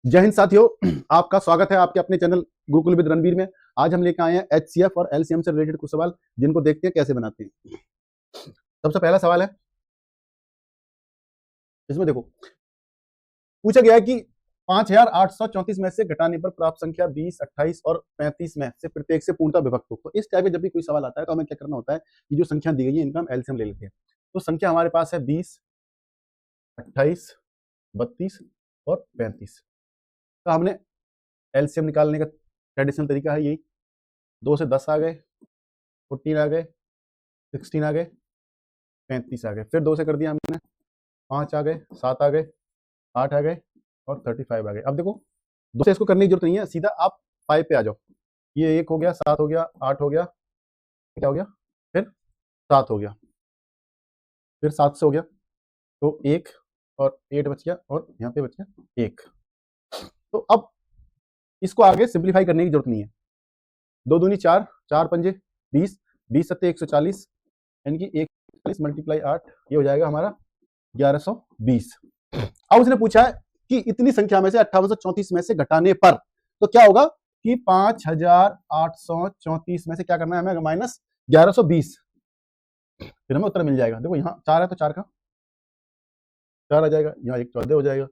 जय हिंद साथियों, आपका स्वागत है आपके अपने चैनल गुरुकुल विद रणवीर में। आज हम लेकर आए हैं एचसीएफ और एलसीएम से रिलेटेड कुछ सवाल, जिनको देखते हैं कैसे बनाते हैं। सबसे पहला सवाल है, इसमें देखो पूछा गया है कि 5834 में से घटाने पर प्राप्त संख्या 20, 28 और 35 में से प्रत्येक से पूर्णतः विभक्त हो। तो इस टाइप का जब भी कोई सवाल आता है तो हमें क्या करना होता है कि जो संख्या दी गई है इनका हम एलसीएम ले लेते हैं। तो संख्या हमारे पास है 20, 28, 32 और 35। तो हमने एलसीएम निकालने का ट्रेडिशनल तरीका है यही, 2 से 10 आ गए, 14 आ गए, 16 आ गए, 35 आ गए, फिर 2 से कर दिया हमने, 5 आ गए, 7 आ गए, 8 आ गए और 35 आ गए। अब देखो 2 से इसको करने की जरूरत नहीं है, सीधा आप 5 पे आ जाओ। ये 1 हो गया, 7 हो गया, 8 हो गया, क्या हो गया, फिर 7 हो गया, फिर 7 से हो गया तो 1 और 8 बच गया और यहाँ पे बच गया 1। तो अब इसको आगे सिंप्लीफाई करने की जरूरत नहीं है। 2 दूनी 4, 4 पंजे 20, 20 सत्ते 140, यानी कि 140 मल्टीप्लाई 8, ये हो जाएगा हमारा 1120। अब उसने पूछा है कि इतनी संख्या में से 5834 में से घटाने पर तो क्या होगा कि 5834 में से क्या करना है हमें, माइनस 1120, फिर हमें उत्तर मिल जाएगा। देखो यहाँ 4 है तो 4 का 4 आ जाएगा, यहाँ 1 14 हो जाएगा,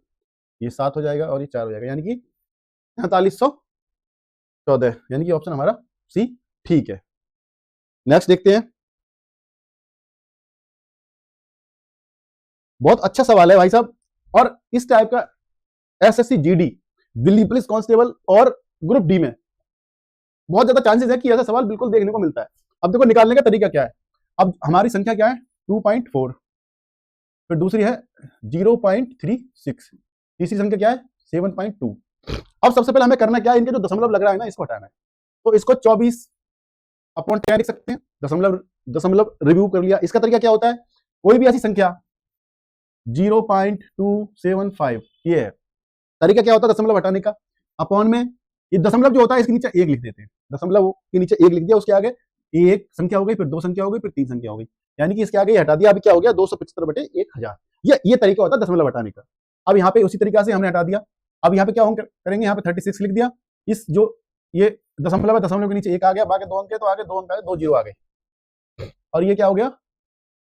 ये 7 हो जाएगा और ये 4 हो जाएगा, यानी कि 4314, यानी कि ऑप्शन हमारा सी ठीक है। नेक्स्ट देखते हैं, बहुत अच्छा सवाल है भाई साहब। और इस टाइप का SSC GD, Delhi police constable और ग्रुप डी में बहुत ज्यादा चांसेस है कि ऐसा सवाल बिल्कुल देखने को मिलता है। अब देखो निकालने का तरीका क्या है। अब हमारी संख्या क्या है 2.4, फिर दूसरी है 0.36, तीसरी संख्या क्या है 7.2। अब सबसे पहले हमें करना क्या है, इनके जो दशमलव लग रहा है ना इसको हटाना है। तो इसको 24/10 लिख सकते हैं, दशमलव दशमलव रिव्यू कर लिया। इसका तरीका क्या होता है, कोई भी ऐसी संख्या 0.275, ये है तरीका। क्या होता है दशमलव हटाने का, अपॉन में ये दशमलव जो होता है इसके नीचे 1 लिख देते हैं, दशमलव के नीचे 1 लिख दिया, उसके आगे एक संख्या हो गई, फिर 2 संख्या हो गई, फिर 3 संख्या हो गई, यानी कि इसके आगे ये हटा दिया। अभी क्या हो गया 275/1000, ये तरीका होता है दशमलव हटाने का। अब यहाँ पे उसी तरीका से हमने हटा दिया। अब यहाँ पे क्या करेंगे, यहाँ पे 36 लिख दिया, इस जो ये दशमलव है दशमलव के नीचे 1 आ गया, बाकी 2 अंक है तो आगे 2 अंक आगे, 2 जीरो आ गए, और ये क्या हो गया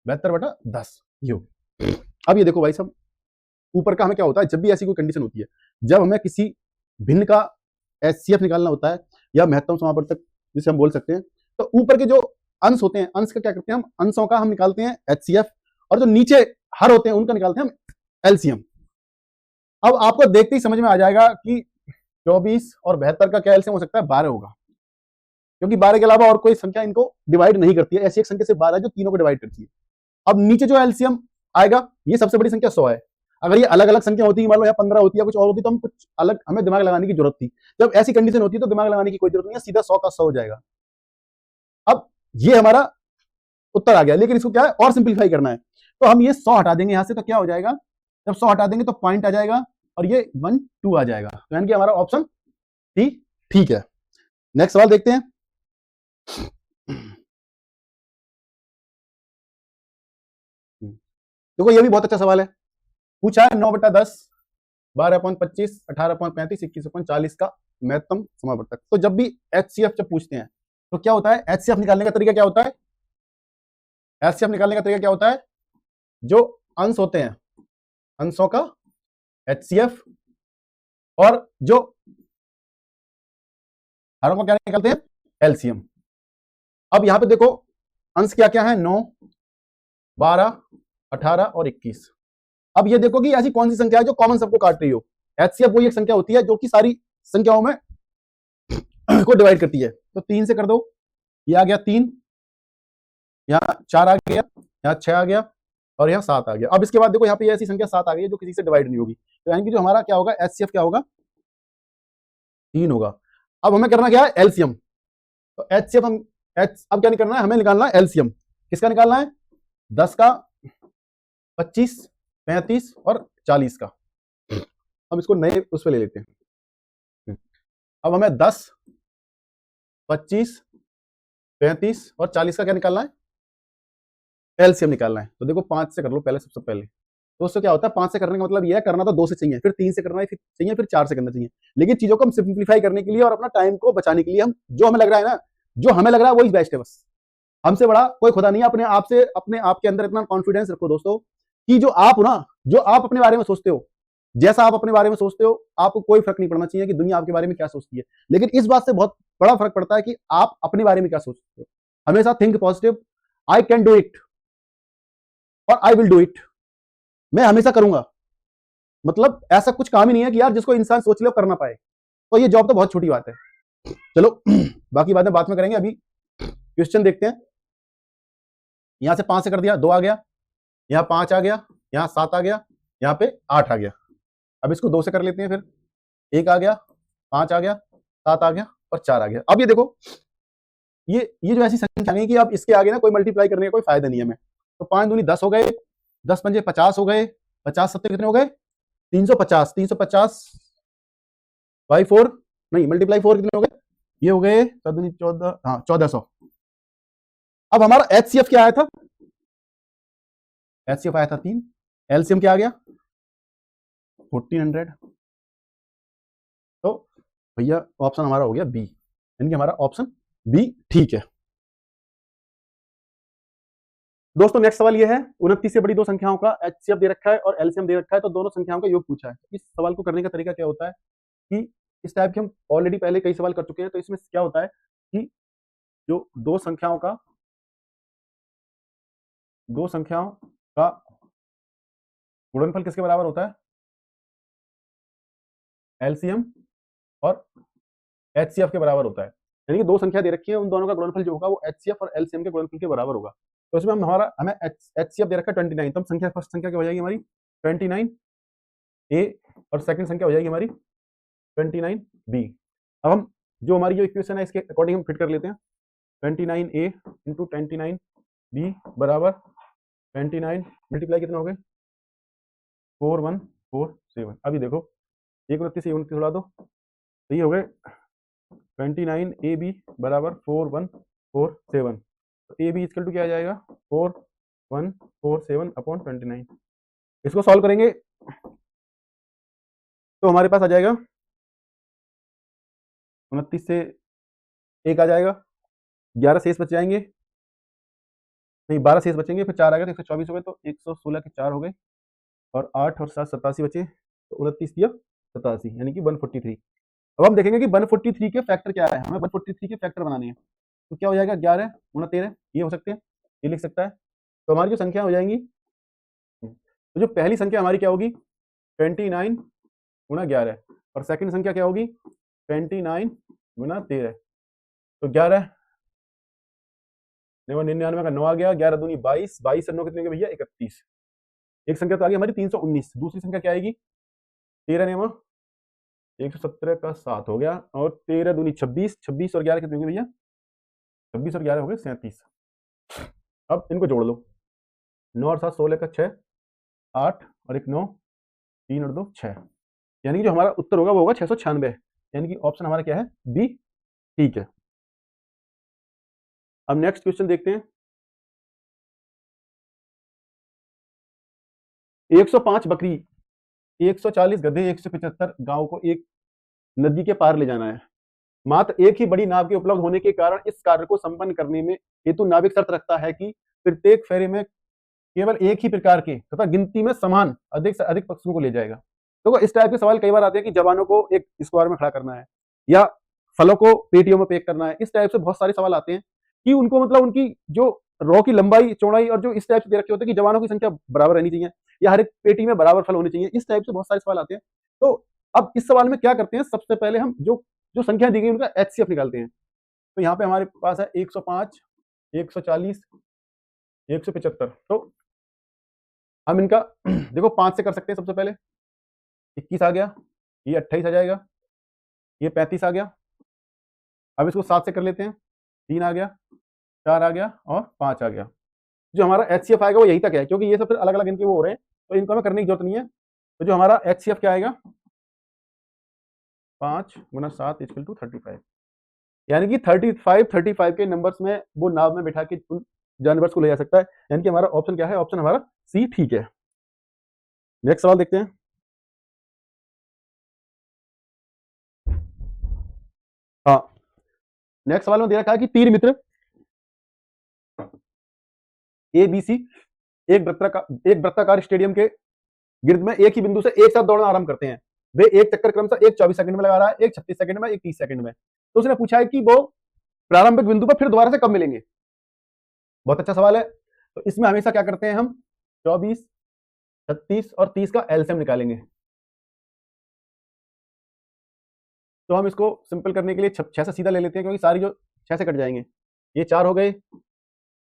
72/10, ये हो गया। अब ये देखो भाई साहब, ऊपर का हमें क्या होता है, जब भी ऐसी कोई कंडीशन होती है, जब हमें किसी भिन्न का एचसीएफ निकालना होता है या महत्तम समापवर्तक जिसे हम बोल सकते हैं, तो ऊपर के जो अंश होते हैं, अंश का क्या करते हैं हम, अंशों का हम निकालते हैं एचसीएफ, और जो नीचे हर होते हैं उनका निकालते हैं हम एलसीएम। अब आपको देखते ही समझ में आ जाएगा कि 24 और 72 का क्या एलसीएम हो सकता है, 12 होगा, क्योंकि 12 के अलावा और कोई संख्या इनको डिवाइड नहीं करती है। ऐसी एक संख्या सिर्फ 12 है जो तीनों को डिवाइड करती है। अब नीचे जो एलसीएम आएगा, ये सबसे बड़ी संख्या 100 है। अगर ये अलग अलग संख्या होती, मान लो यहाँ 15 होती है, कुछ और होती, तो हम कुछ अलग हमें दिमाग लगाने की जरूरत थी। जब ऐसी कंडीशन होती है तो दिमाग लगाने की कोई जरूरत नहीं है, सीधा 100 का 100 हो जाएगा। अब ये हमारा उत्तर आ गया, लेकिन इसको क्या है और सिंप्लीफाई करना है, तो हम ये 100 हटा देंगे यहां से, तो क्या हो जाएगा, जब 100 हटा देंगे तो पॉइंट आ जाएगा और ये 1 2 आ जाएगा, तो यानी कि हमारा ऑप्शन डी ठीक है। नेक्स्ट सवाल देखते हैं। देखो ये भी बहुत अच्छा सवाल है। पूछा है 9/10, 12/25, 18/35, 21/40 का महत्तम समावर्तक। तो जब भी एचसीएफ जब पूछते हैं तो क्या होता है, एचसीएफ निकालने का तरीका क्या होता है, एचसीएफ निकालने का तरीका क्या होता है, जो अंश होते हैं अंशों का एचसीएफ, और जो हरों को क्या निकालते हैं एलसीएम। अब यहां पे देखो अंश क्या क्या है, 9, 12, 18 और 21। अब ये देखो कि ऐसी कौन सी संख्या है जो कॉमन सबको काट रही हो। एचसीएफ वो एक संख्या होती है जो कि सारी संख्याओं में को डिवाइड करती है। तो 3 से कर दो, ये आ गया 3, यहाँ 4 आ गया, यहाँ 6 आ गया और यहाँ 7 आ गया। अब इसके बाद देखो यहाँ पे ऐसी संख्या 7 आ गई है जो किसी से डिवाइड नहीं होगी, तो यानी कि जो हमारा क्या होगा एचसीएफ क्या होगा 3 होगा। अब हमें करना क्या है एलसीएम, तो एचसीएफ हम अब क्या करना है, हमें निकालना है एलसीएम। किसका निकालना है, 10 का, 25, 35 और 40 का। हम इसको नए उस पर ले लेते हैं। अब हमें 10, 25, 35 और 40 का क्या निकालना है, एलसीएम निकालना है। तो देखो 5 से कर लो पहले, सबसे पहले तो उससे क्या होता है, 5 से करने का मतलब ये है, करना तो 2 से चाहिए, फिर 3 से करना चाहिए, फिर 4 से करना चाहिए। लेकिन चीजों को हम सिंप्लीफाई करने के लिए और अपना टाइम को बचाने के लिए हम जो हमें लग रहा है ना, जो हमें लग रहा है वही बेस्ट है बस। हमसे बड़ा कोई खुदा नहीं है। अपने आप के अंदर इतना कॉन्फिडेंस रखो दोस्तों कि जो आप अपने बारे में सोचते हो, जैसा आप अपने बारे में सोचते हो, आपको कोई फर्क नहीं पड़ना चाहिए कि दुनिया आपके बारे में क्या सोचती है। लेकिन इस बात से बहुत बड़ा फर्क पड़ता है कि आप अपने बारे में क्या सोचते हो। हमेशा think positive, I can do it और आई विल डू इट। मैं हमेशा करूंगा। मतलब ऐसा कुछ काम ही नहीं है कि यार जिसको इंसान सोच ले कर ना पाए। तो ये जॉब तो बहुत छोटी बात है। चलो बाकी बातें बाद में करेंगे, अभी क्वेश्चन देखते हैं। यहां से 5 से कर दिया, 2 आ गया, यहाँ 5 आ गया, यहाँ 7 आ गया, यहाँ पे 8 आ गया। अब इसको 2 से कर लेते हैं, फिर 1 आ गया, 5 आ गया, 7 आ गया और 4 आ गया। अब ये देखो, ये जो ऐसी संख्या आ गई कि अब इसके आगे ना कोई मल्टीप्लाई करने का कोई फायदा नहीं है हमें। तो 5 दूनी 10 हो गए, 10 पंजे 50 हो गए, 50 सत्ते कितने हो गए, 350, 350 बाई 4, नहीं मल्टीप्लाई 4 कितने हो गए, ये हो गए 14, हाँ 1400। अब हमारा एचसीएफ क्या आया था, एचसीएफ आया था 3, एलसीएम क्या आ गया 1400। तो भैया ऑप्शन हमारा हो गया बी, यानी कि हमारा ऑप्शन बी ठीक है। दोस्तों नेक्स्ट सवाल ये है, 29 से बड़ी दो संख्याओं का एचसीएफ दे रखा है और एलसीएम दे रखा है, तो दोनों संख्याओं का योग पूछा है। इस सवाल को करने का तरीका क्या होता है कि इस टाइप के हम ऑलरेडी पहले कई सवाल कर चुके हैं। तो इसमें क्या होता है कि जो दो संख्याओं का गुणनफल किसके बराबर होता है, एलसीएम और एचसीएफ के बराबर होता है। यानी कि दो संख्या दे रखी है, उन दोनों का गुणनफल जो होगा वो एचसीएफ और एलसीएम के गुणनफल के बराबर होगा। तो इसमें हमें एचसीएफ दे रखा है 29, तो हम फर्स्ट संख्या क्या हो जाएगी हमारी 29 ए, और सेकंड संख्या हो जाएगी हमारी 29 बी। अब हम जो हमारी जो इक्वेशन है इसके अकॉर्डिंग हम फिट कर लेते हैं। 29 ए इंटू 29 बी बराबर 29 मल्टीप्लाई कितना हो गए 4147। अभी देखो 1 से 29 उड़ा दो, तो ये हो गए 29 ए बी बराबर 4147। तो ए बी इक्वल टू क्या आ जाएगा 4147 अपॉन 29। इसको सॉल्व करेंगे तो हमारे पास आ जाएगा 29 से 1 आ जाएगा, 11 शेष बच जाएंगे, नहीं 12 शेष बचेंगे, फिर 4 आ गए तो 124 हो गए, तो 116 के 4 हो गए, और 8 और 7 87 बचे, तो 29 दिया 87, यानी कि 143। अब हम देखेंगे कि 143 के फैक्टर क्या है, हमें 143 के फैक्टर बनाने हैं। तो क्या हो जाएगा 11 गुना 13, ये हो सकते हैं, ये लिख सकता है। तो हमारी जो संख्या हो जाएंगी, तो जो पहली संख्या हमारी क्या होगी 29 गुना 11, और सेकंड संख्या क्या होगी 29 गुना 13। तो 11 99 का 9 आ गया, 11 दूनी 22, 22 से 9 कितने के भैया 31। एक संख्या तो आ गई हमारी 319, दूसरी संख्या क्या आएगी 13 नेमा 117 का 7 हो गया, और 13 दूनी 26, 26 और 11 कितने होंगे भैया 26 और 11 हो गए 37। अब इनको जोड़ लो, 9 और 7 16 का 6, 8 और 1 9, 3 और 2 6, यानी कि जो हमारा उत्तर होगा वो होगा 696, यानी कि ऑप्शन हमारा क्या है बी ठीक है। अब नेक्स्ट क्वेश्चन देखते हैं। 105 बकरी, 140 गधे, 175 गांव को एक नदी के पार ले जाना है। मात्र एक ही बड़ी नाव के उपलब्ध होने के कारण इस कार्य को संपन्न करने में हेतु नाविक शर्त रखता है कि प्रत्येक फेरे में केवल एक ही प्रकार के तथा गिनती में समान अधिक से अधिक पक्षियों को ले जाएगा। तो इस टाइप के सवाल कई बार आते हैं कि जवानों को एक स्क्वायर में खड़ा करना है या फलों को पेटियों में पैक करना है। इस टाइप से बहुत सारे सवाल आते हैं कि उनको मतलब उनकी जो रॉ की लंबाई चौड़ाई और जो इस टाइप से दे रखे होते हैं कि जवानों की संख्या बराबर रहनी चाहिए या हर एक पेटी में बराबर फल होने चाहिए। इस टाइप से बहुत सारे सवाल आते हैं। तो अब इस सवाल में क्या करते हैं, सबसे पहले हम जो जो संख्या दी गई उनका एचसीएफ निकालते हैं। तो यहाँ पे हमारे पास है 105, 140, 175। तो हम इनका देखो 5 से कर सकते हैं। सबसे पहले 21 आ गया, ये 28 आ जाएगा, ये 35 आ गया। अब इसको 7 से कर लेते हैं, 3 आ गया, 4 आ गया और 5 आ गया। जो हमारा एचसीएफ आएगा वो यही तक है, क्योंकि ये सब फिर अलग अलग इनके वो हो रहे हैं, तो इनको हमें करने की जरूरत नहीं है। तो जो हमारा एचसीएफ क्या आएगा 5 गुना 7 इक्वल टू 35, यानी कि 35 के नंबर्स में वो नाव में बैठा के उन जानवर्स को ले जा सकता है। यानी कि हमारा ऑप्शन क्या है, ऑप्शन हमारा सी ठीक है। नेक्स्ट सवाल देखते हैं। हाँ, नेक्स्ट सवाल में दे रखा है कि तीन मित्र ए बी सी एक वृत्ताकार स्टेडियम के गिर्द में एक ही बिंदु से एक साथ दौड़ना आरंभ करते हैं। वे एक चक्कर क्रमशः एक 24 सेकंड में लगा रहा है, एक 36 सेकंड में, एक 30 सेकंड में। तो उसने पूछा है कि वो प्रारंभिक बिंदु पर फिर दोबारा से कब मिलेंगे। बहुत अच्छा सवाल है। तो इसमें हमेशा क्या करते हैं हम, 24, 36 और 30 का एलसीएम निकालेंगे। तो हम इसको सिंपल करने के लिए 6 से सीधा ले लेते हैं, क्योंकि सारी जो 6 से कट जाएंगे। ये 4 हो गए,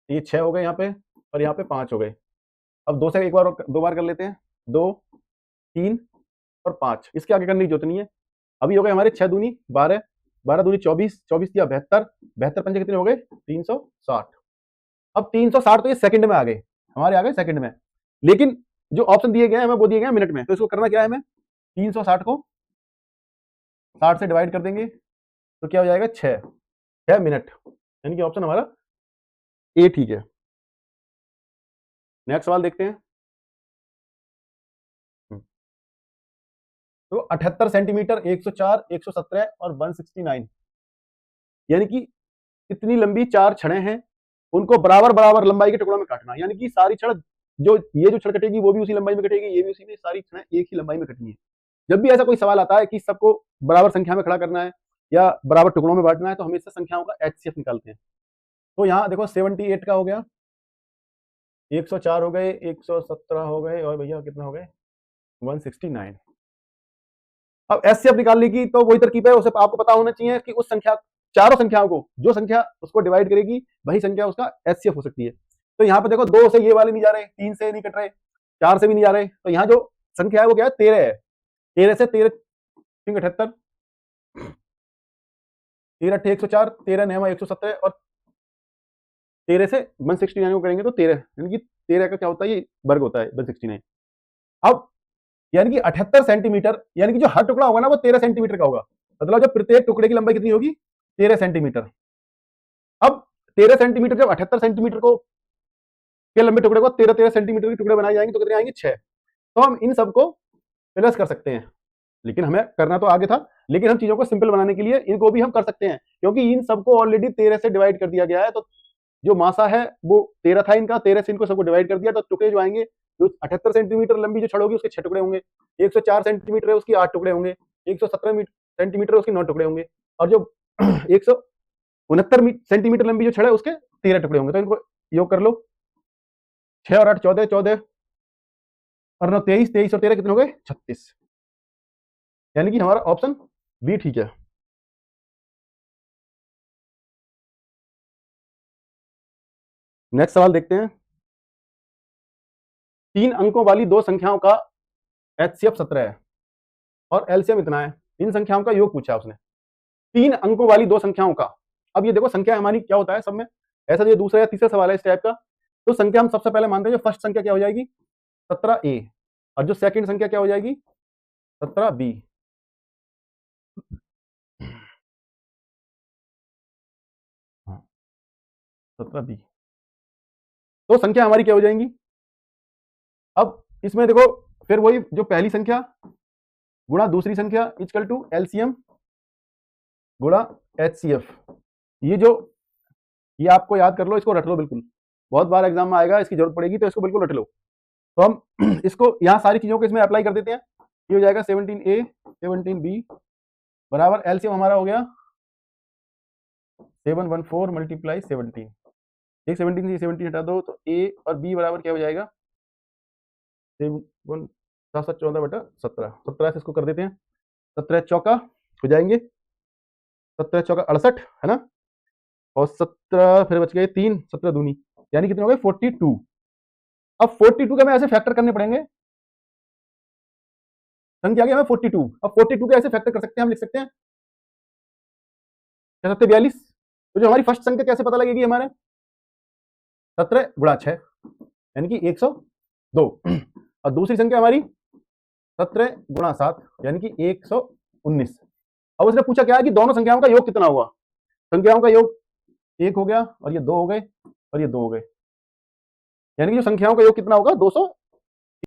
ये 6 हो गए यहाँ पे, और यहाँ पे 5 हो गए। अब 2 से एक बार दो बार कर लेते हैं, 2, 3 और 5। इसके आगे करने की जरूरत नहीं है। अभी हो गए हमारे 6 दूनी 12, 12 दूनी 24, 24 दिया 72, 72 पंजे कितने हो गए 360। अब 360 तो ये सेकंड में आ गए, हमारे आ गए सेकंड में। लेकिन जो ऑप्शन दिए गए हैं हमें वो दिए गए हैं मिनट में। तो इसको करना क्या है, हमें 360 को 60 से डिवाइड कर देंगे, तो क्या हो जाएगा 6 मिनट। यानी कि ऑप्शन हमारा ए ठीक है। नेक्स्ट सवाल देखते हैं। तो 78 सेंटीमीटर, 104, 117 और 169, यानी कि इतनी लंबी 4 छड़ें हैं, उनको बराबर बराबर लंबाई के टुकड़ों में काटना। यानी कि सारी छड़ जो छड़ कटेगी वो भी उसी लंबाई में कटेगी, ये भी उसी में, सारी छड़ें एक ही लंबाई में कटनी है। जब भी ऐसा कोई सवाल आता है कि सबको बराबर संख्या में खड़ा करना है या बराबर टुकड़ों में बांटना है, तो हमेशा संख्याओं का एचसीएफ निकालते हैं। तो यहाँ देखो 78 का हो गया, 104 हो गए, 117 हो गए, और भैया कितना हो गए 169। अब एचसीएफ निकालने की तो वही तरकीब है, उसे आपको पता होना चाहिए कि उस संख्या, चारों संख्याओं को जो संख्या उसको डिवाइड करेगी वही संख्या उसका एचसीएफ हो सकती है। तो यहाँ पे देखो 2 से ये वाले नहीं जा रहे, 3 से नहीं कट रहे, 4 से भी नहीं जा रहे, तो यहाँ जो संख्या है वो क्या है 13 है। 13 से 13 78, 13 अट्ठे 104, 13 9 117 और 13 से 169 को करेंगे तो 13, यानी कि 13 का क्या होता है, ये वर्ग होता है 169। अब यानी कि 78 सेंटीमीटर, यानी कि जो हर टुकड़ा होगा ना वो 13 सेंटीमीटर का होगा। मतलब जब प्रत्येक टुकड़े की लंबाई कितनी होगी 13 सेंटीमीटर। अब 13 सेंटीमीटर जब 78 सेंटीमीटर को के लंबे टुकड़े को 13 सेंटीमीटर के टुकड़े बनाए जाएंगे तो कितने आएंगे 6। तो हम इन सबको प्लस कर सकते हैं, लेकिन हमें करना तो आगे था, लेकिन हम चीजों को सिंपल बनाने के लिए इनको भी हम कर सकते हैं, क्योंकि इन सबको ऑलरेडी 13 से डिवाइड कर दिया गया है। तो जो मासा है वो 13 था इनका, 13 से इनको सबको डिवाइड कर दिया, तो टुकड़े जो आएंगे, जो 78 सेंटीमीटर लंबी जो छड़ होगी उसके 6 टुकड़े होंगे, 104 सेंटीमीटर है उसकी 8 टुकड़े होंगे, 117 सेंटीमीटर उसके 9 टुकड़े होंगे, और जो 169 सेंटीमीटर लंबी जो छड़ है उसके 13 टुकड़े होंगे। तो इनको योग कर लो, 6 और 8 14, 14 और 9 23, 23 और 13 कितने हो गए 36। यानी कि हमारा ऑप्शन बी ठीक है। नेक्स्ट सवाल देखते हैं। 3 अंकों वाली दो संख्याओं का एचसीएफ 17 है और एलसीएम इतना है। इन संख्याओं का योग पूछा उसने, 3 अंकों वाली दो संख्याओं का। अब ये देखो संख्या हमारी क्या होता है सब में, ऐसा ये दूसरा या तीसरा सवाल है इस टाइप का। तो संख्या हम सबसे पहले मानते हैं, जो फर्स्ट संख्या क्या हो जाएगी 17A, और जो सेकंड संख्या क्या हो जाएगी 17B। हाँ, 17B। तो संख्या हमारी क्या हो जाएंगी। अब इसमें देखो फिर वही, जो पहली संख्या गुणा दूसरी संख्या इक्वल टू एलसीएम गुणा एचसीएफ। ये आपको याद कर लो, इसको रट लो बिल्कुल, बहुत बार एग्जाम में आएगा, इसकी जरूरत पड़ेगी, तो इसको बिल्कुल रट लो। तो हम इसको यहाँ सारी चीजों को इसमें अप्लाई कर देते हैं। ये हो जाएगा 17A 17B बराबर एलसीएम हमारा हो गया 714 मल्टीप्लाई 17। एक 17 से 17 हटा दो तो A और B बराबर क्या हो जाएगा 7 7 14 बटा 17। 17 से इसको कर देते हैं, 17 चौका हो जाएंगे, 17 चौका 68 है ना, और 17 फिर बच गए 3, 17 दूनी, यानी कितने हो गए 42। अब 42 के हमें ऐसे फैक्टर करने पड़ेंगे, संख्या क्या है 42। अब 42 के ऐसे फैक्टर कर सकते हैं, हम लिख सकते हैं क्या 42। तो जो हमारी फर्स्ट संख्या कैसे पता लगेगी हमारे 17 गुणा 6 यानी कि 102, और दूसरी संख्या हमारी 17 गुणा 7 यानी कि 119। अब उसने पूछा क्या है कि दोनों संख्याओं का योग कितना हुआ। संख्याओं का योग 1 हो गया, और ये 2 हो गए, और ये 2 हो गए, यानी कि जो संख्याओं का योग कितना होगा 200